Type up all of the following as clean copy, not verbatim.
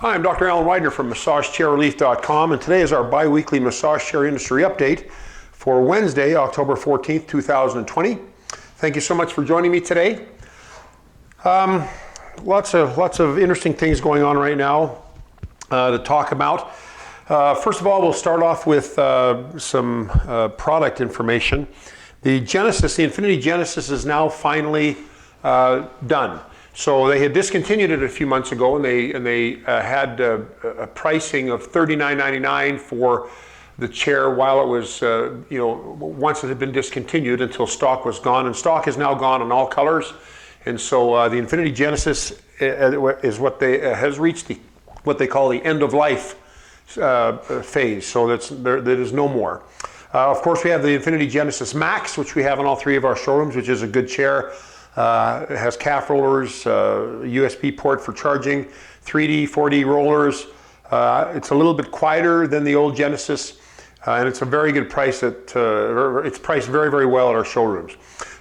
Hi, I'm Dr. Alan Widener from MassageChairRelief.com, and today is our bi-weekly massage chair industry update for Wednesday, October 14th, 2020. Thank you so much for joining me today. Lots of interesting things going on right now to talk about. First of all, we'll start off with some product information. The Genesis, the Infinity Genesis, is now finally done. So they had discontinued it a few months ago, and they had a pricing of $39.99 for the chair while it was, once it had been discontinued until stock was gone. And stock is now gone in all colors. And so the Infinity Genesis is what has reached what they call the end of life phase. So that is no more. Of course, we have the Infinity Genesis Max, which we have in all three of our showrooms, which is a good chair. It has calf rollers, USB port for charging, 3D, 4D rollers. It's a little bit quieter than the old Genesis, and it's a very good price. It's priced very, very well at our showrooms.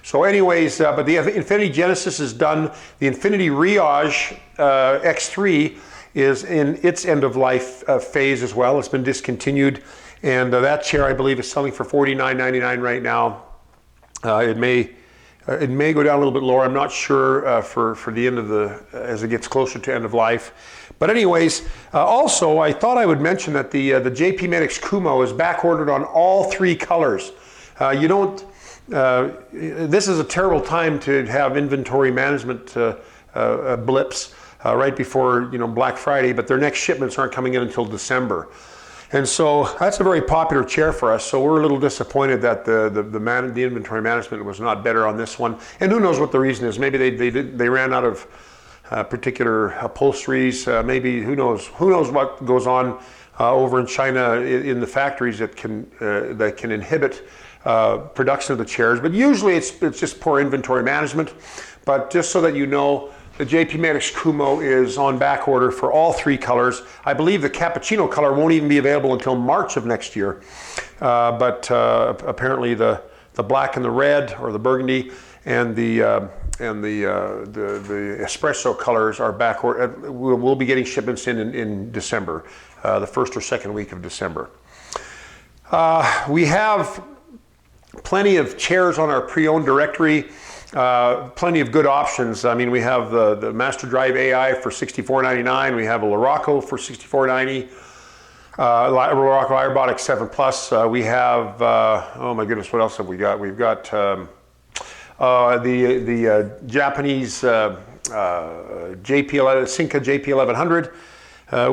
So anyways, but the Infinity Genesis is done. The Infinity Riage X3 is in its end of life phase as well. It's been discontinued, and that chair, I believe, is selling for $49.99 right now. It may go down a little bit lower. I'm not sure for the end of as it gets closer to end of life. But anyways, also I thought I would mention that the JP Medix Kumo is back ordered on all three colors. This is a terrible time to have inventory management blips right before Black Friday, but their next shipments aren't coming in until December. And so that's a very popular chair for us. So we're a little disappointed that the inventory management was not better on this one. And who knows what the reason is? Maybe they ran out of particular upholsteries. Maybe who knows what goes on over in China in the factories that can inhibit production of the chairs. But usually it's just poor inventory management. But just so that you know, the JP Medix Kumo is on back order for all three colors. I believe the cappuccino color won't even be available until March of next year. But apparently the black and the red, or the burgundy, and the espresso colors are back order. We'll be getting shipments in December, the first or second week of December. We have plenty of chairs on our pre-owned directory. Plenty of good options. I mean, we have the Master Drive AI for $64.99. We have a Luraco for $64.90. Luraco Aerobotics 7 Plus. We have, oh my goodness, what else have we got? We've got the Japanese Sinca JP1100.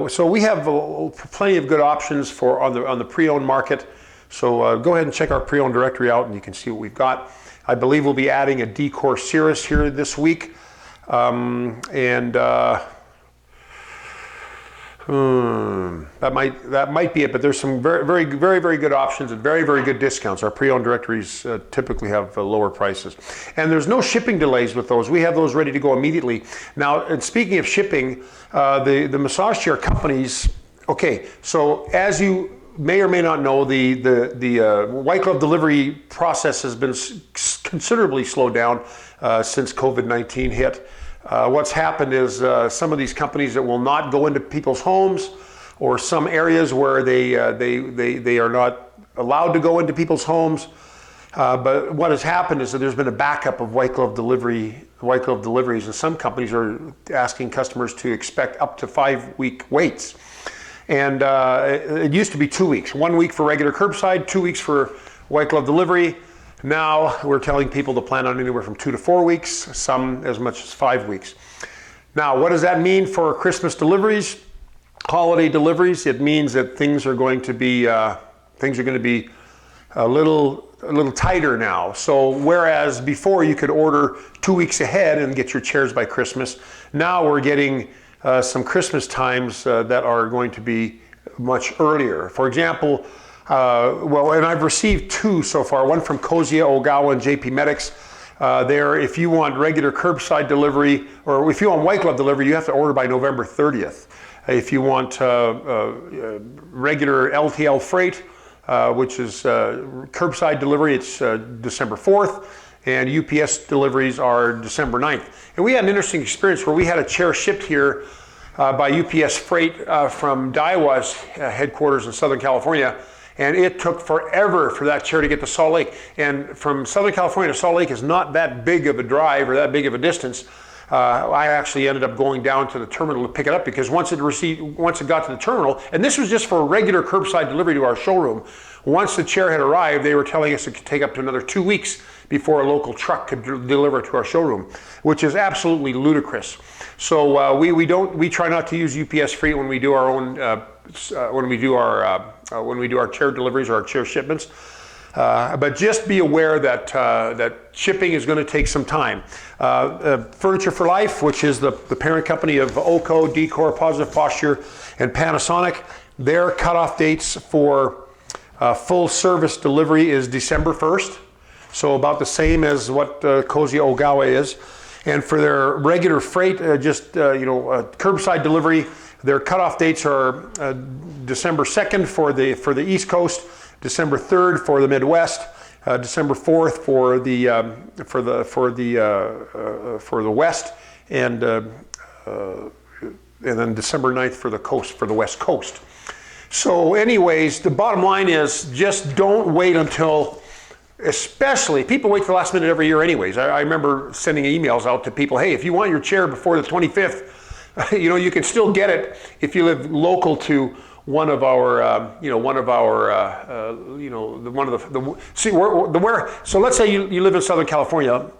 So we have plenty of good options on the pre-owned market. So go ahead and check our pre-owned directory out, and you can see what we've got. I believe we'll be adding a D-Core Cirrus here this week. That might be it, but there's some very good options and very good discounts. Our pre-owned directories typically have lower prices. And there's no shipping delays with those. We have those ready to go immediately. Now, and speaking of shipping, the massage chair companies, okay, so as you may or may not know, the white glove delivery process has been considerably slowed down since COVID-19 hit. What's happened is some of these companies that will not go into people's homes, or some areas where they are not allowed to go into people's homes. But what has happened is that there's been a backup of white glove deliveries, and some companies are asking customers to expect up to 5-week waits. And it used to be 2 weeks, 1 week for regular curbside, 2 weeks for white glove delivery. Now we're telling people to plan on anywhere from 2 to 4 weeks, some as much as 5 weeks. Now, what does that mean for Christmas deliveries, holiday deliveries? It means that things are going to be a little tighter now. So whereas before you could order 2 weeks ahead and get your chairs by Christmas, now we're getting some Christmas times that are going to be much earlier. For example, and I've received two so far, one from Kozia, Ogawa, and JP Medix. If you want regular curbside delivery, or if you want white glove delivery, you have to order by November 30th. If you want regular LTL freight, which is curbside delivery, it's December 4th. And UPS deliveries are December 9th. And we had an interesting experience where we had a chair shipped here by UPS Freight from Daiwa's headquarters in Southern California. And it took forever for that chair to get to Salt Lake. And from Southern California to Salt Lake is not that big of a drive or that big of a distance. I actually ended up going down to the terminal to pick it up because once it got to the terminal, and this was just for a regular curbside delivery to our showroom, once the chair had arrived, they were telling us it could take up to another 2 weeks before a local truck could deliver to our showroom, which is absolutely ludicrous. So we try not to use UPS Freight when we do our own when we do our chair deliveries or our chair shipments. But just be aware that that shipping is going to take some time. Furniture for Life, which is the parent company of OCO, Decor, Positive Posture, and Panasonic, their cutoff dates for full service delivery is December 1st. So about the same as what Cozy Ogawa is. And for their regular freight, curbside delivery, their cutoff dates are December 2nd for the East Coast, December 3rd for the Midwest, December 4th for the West, and then December 9th for the West Coast. So, anyways, the bottom line is just don't wait until. Especially, people wait for the last minute every year anyways. I remember sending emails out to people, hey, if you want your chair before the 25th, you can still get it if you live local to one of our, so let's say you live in Southern California,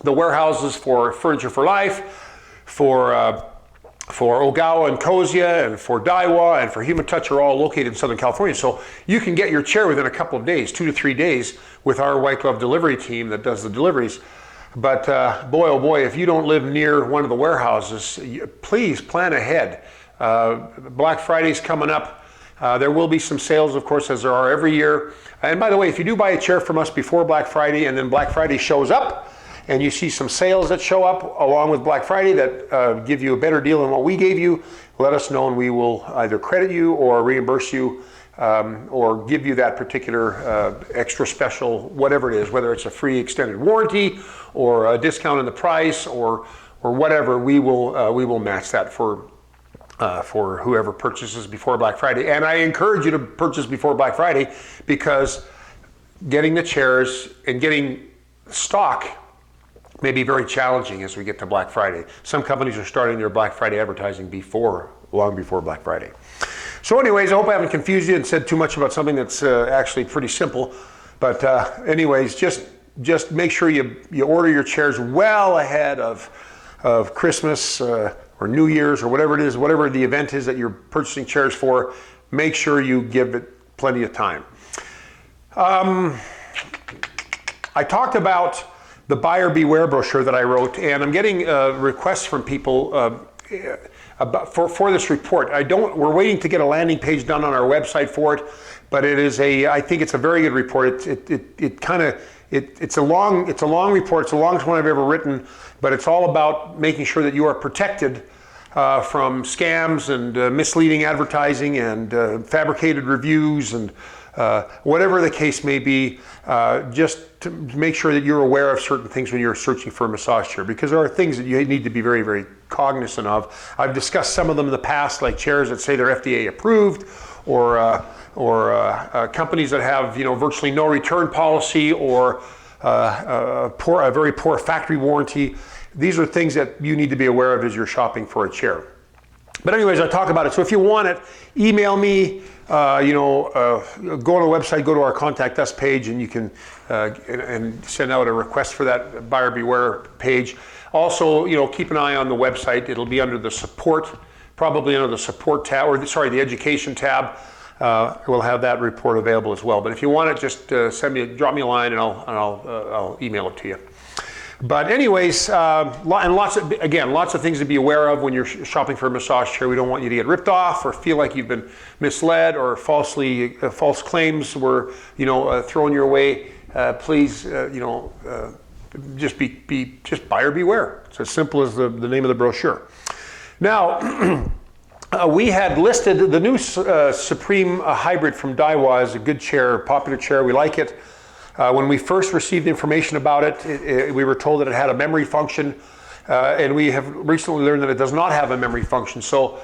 the warehouses for Furniture for Life, for Ogawa and Kozia, and for Daiwa, and for Human Touch are all located in Southern California. So you can get your chair within a couple of days, 2 to 3 days, with our white glove delivery team that does the deliveries. But boy, oh boy, if you don't live near one of the warehouses, please plan ahead. Black Friday's coming up. There will be some sales, of course, as there are every year. And by the way, if you do buy a chair from us before Black Friday and then Black Friday shows up, and you see some sales that show up along with Black Friday that give you a better deal than what we gave you, let us know and we will either credit you or reimburse you or give you that particular extra special, whatever it is, whether it's a free extended warranty or a discount in the price or whatever, we will match that for whoever purchases before Black Friday. And I encourage you to purchase before Black Friday because getting the chairs and getting stock may be very challenging as we get to Black Friday. Some companies are starting their Black Friday advertising long before Black Friday. So anyways, I hope I haven't confused you and said too much about something that's actually pretty simple. But anyways, just make sure you order your chairs well ahead of Christmas or New Year's or whatever it is, whatever the event is that you're purchasing chairs for. Make sure you give it plenty of time. I talked about the buyer beware brochure that I wrote, and I'm getting requests from people for this report. We're waiting to get a landing page done on our website for it, but I think it's a very good report. It's a long report. It's the longest one I've ever written, but it's all about making sure that you are protected from scams and misleading advertising and fabricated reviews and whatever the case may be, just to make sure that you're aware of certain things when you're searching for a massage chair, because there are things that you need to be very, very cognizant of. I've discussed some of them in the past, like chairs that say they're FDA approved, or companies that have virtually no return policy, or a very poor factory warranty. These are things that you need to be aware of as you're shopping for a chair. But anyways, I talk about it. So if you want it, email me, go on the website, go to our contact us page, and you can and send out a request for that buyer beware page. Also, keep an eye on the website. It'll be under the support, probably under the support tab, or the education tab. We'll have that report available as well. But if you want it, just drop me a line, and I'll email it to you. But anyways, lots of things to be aware of when you're shopping for a massage chair. We don't want you to get ripped off or feel like you've been misled or false claims were thrown your way. Please, just buyer beware. It's as simple as the name of the brochure. Now, we had listed the new Supreme Hybrid from Daiwa as a good chair, popular chair. We like it. When we first received information about it, we were told that it had a memory function and we have recently learned that it does not have a memory function. So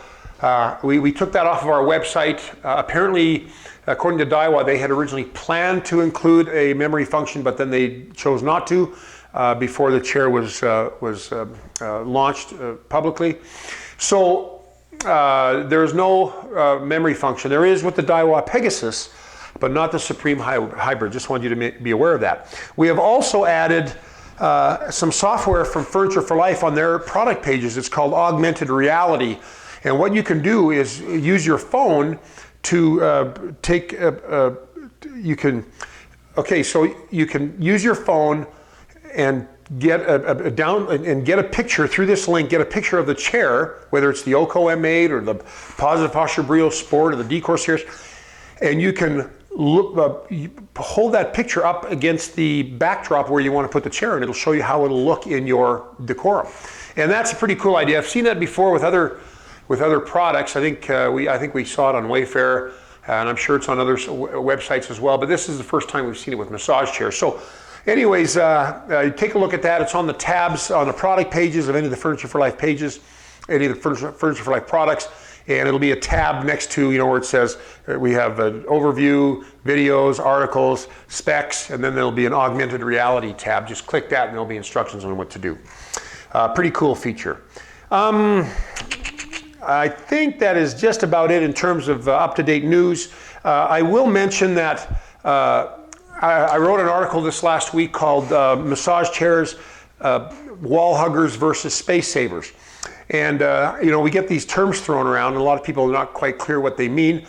we took that off of our website. Apparently, according to Daiwa, they had originally planned to include a memory function, but then they chose not to before the chair was launched publicly. So there's no memory function. There is with the Daiwa Pegasus, but not the Supreme Hybrid. Just wanted you to be aware of that. We have also added some software from Furniture for Life on their product pages. It's called Augmented Reality. And what you can do is use your phone to you can use your phone and get get a picture through this link, get a picture of the chair, whether it's the Oco M8 or the Positive Posture Brio Sport or the Decor series, and you can hold that picture up against the backdrop where you want to put the chair, and it'll show you how it'll look in your decorum. And that's a pretty cool idea. I've seen that before with other products. I think we saw it on Wayfair, and I'm sure it's on other websites as well. But this is the first time we've seen it with massage chairs. So, anyways, take a look at that. It's on the tabs on the product pages of any of the Furniture for Life pages, any of the Furniture for Life products, and it'll be a tab next to where it says we have an overview, videos, articles, specs, and then there'll be an augmented reality tab. Just click that, and there'll be instructions on what to do. Pretty cool feature. I think that is just about it in terms of up-to-date news. I will mention that I wrote an article this last week called Massage Chairs, Wall Huggers versus Space Savers. And we get these terms thrown around, and a lot of people are not quite clear what they mean.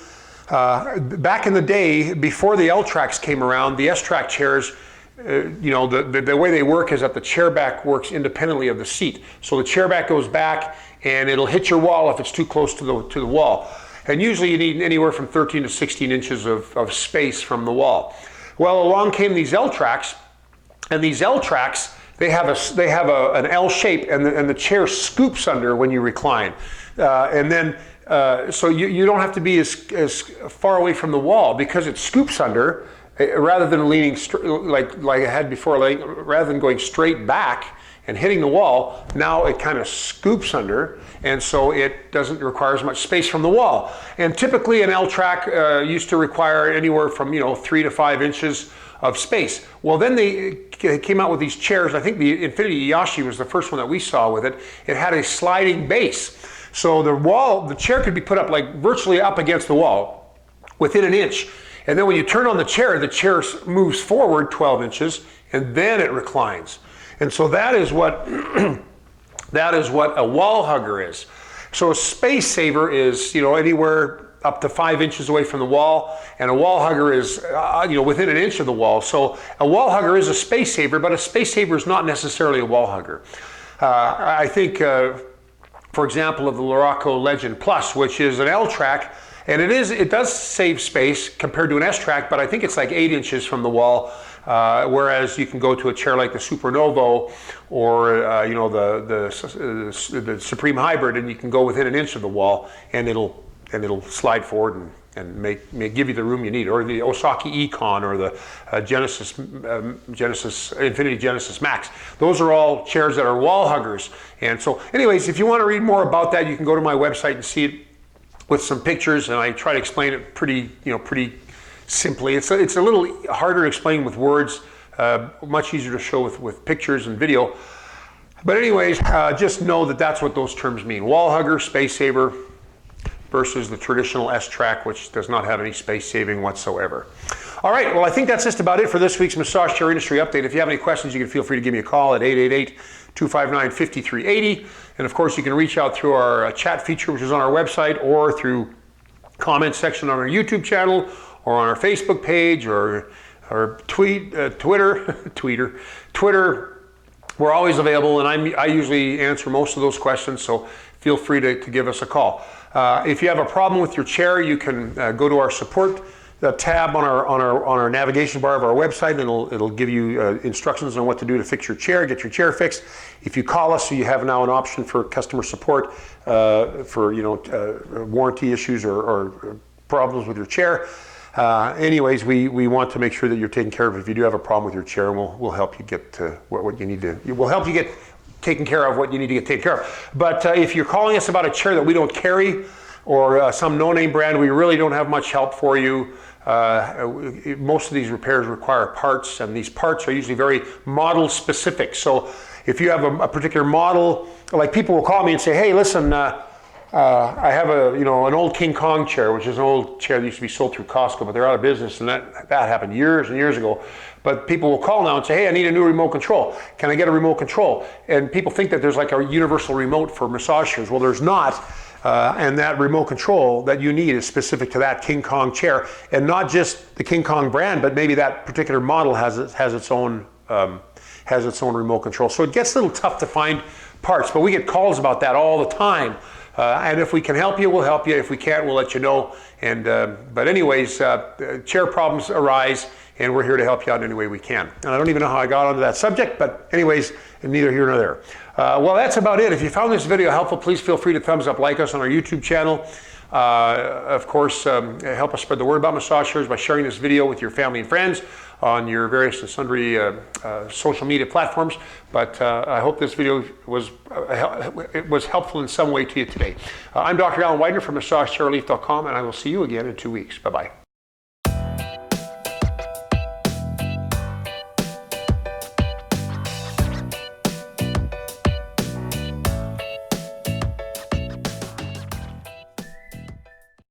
Back in the day, before the L-Tracks came around, the S-Track chairs, the way they work is that the chair back works independently of the seat. So the chair back goes back, and it'll hit your wall if it's too close to the wall. And usually you need anywhere from 13 to 16 inches of space from the wall. Well, along came these L-Tracks, and these L-Tracks, they have an L shape, and the chair scoops under when you recline. So you don't have to be as far away from the wall because it scoops under, rather than leaning like I had before, rather than going straight back and hitting the wall. Now it kind of scoops under, and so it doesn't require as much space from the wall. And typically an L-Track used to require anywhere from 3 to 5 inches of space. Well, then they came out with these chairs. I think the Infinity Yashi was the first one that we saw with it. It had a sliding base, so the chair could be put up virtually up against the wall within an inch. And then when you turn on the chair moves forward 12 inches, and then it reclines. And so that is what a wall hugger is. So a space saver is anywhere up to 5 inches away from the wall, and a wall hugger is within an inch of the wall. So a wall hugger is a space saver, but a space saver is not necessarily a wall hugger. I think, for example, of the Luraco Legend Plus, which is an L-Track, and it does save space compared to an S-Track, but I think it's like 8 inches from the wall. Whereas you can go to a chair like the Supernovo or the Supreme Hybrid, and you can go within an inch of the wall, and it'll slide forward and may give you the room you need. Or the Osaki Econ or the Infinity Genesis Max. Those are all chairs that are wall huggers. And so, anyways, if you want to read more about that, you can go to my website and see it with some pictures, and I try to explain it pretty simply. It's a little harder to explain with words, much easier to show with pictures and video. But anyways, just know that that's what those terms mean. Wall hugger, space saver, versus the traditional S-Track, which does not have any space saving whatsoever. All right, well, I think that's just about it for this week's Massage Chair Industry Update. If you have any questions, you can feel free to give me a call at 888-259-5380. And of course, you can reach out through our chat feature, which is on our website, or through comment section on our YouTube channel, or on our Facebook page, or Twitter. We're always available, and I usually answer most of those questions, so feel free to give us a call. If you have a problem with your chair, you can go to our support tab on our navigation bar of our website, and it'll give you instructions on what to do to fix your chair, get your chair fixed. If you call us, so you have now an option for customer support for warranty issues or problems with your chair. Anyways, we want to make sure that you're taken care of if you do have a problem with your chair, and we'll help you get to what you need to. We'll help you get taken care of what you need to get taken care of. But if you're calling us about a chair that we don't carry, or some no-name brand, we really don't have much help for you. Most of these repairs require parts, and these parts are usually very model specific. So if you have a particular model, like people will call me and say, hey, listen, I have an old King Kong chair, which is an old chair that used to be sold through Costco, but they're out of business, and that happened years and years ago. But people will call now and say, hey, I need a new remote control. Can I get a remote control? And people think that there's like a universal remote for massage chairs. Well, there's not. And that remote control that you need is specific to that King Kong chair, and not just the King Kong brand, but maybe that particular model has its own remote control. So it gets a little tough to find parts, but we get calls about that all the time. And if we can help you, we'll help you. If we can't, we'll let you know. And but anyways, chair problems arise, and we're here to help you out in any way we can. And I don't even know how I got onto that subject, but anyways, neither here nor there. Well, that's about it. If you found this video helpful, please feel free to thumbs up, like us on our YouTube channel. Of course, help us spread the word about massage chairs by sharing this video with your family and friends on your various and sundry social media platforms. But I hope this video was helpful in some way to you today. I'm Dr. Alan Widener from MassageChairRelief.com, and I will see you again in 2 weeks. Bye-bye.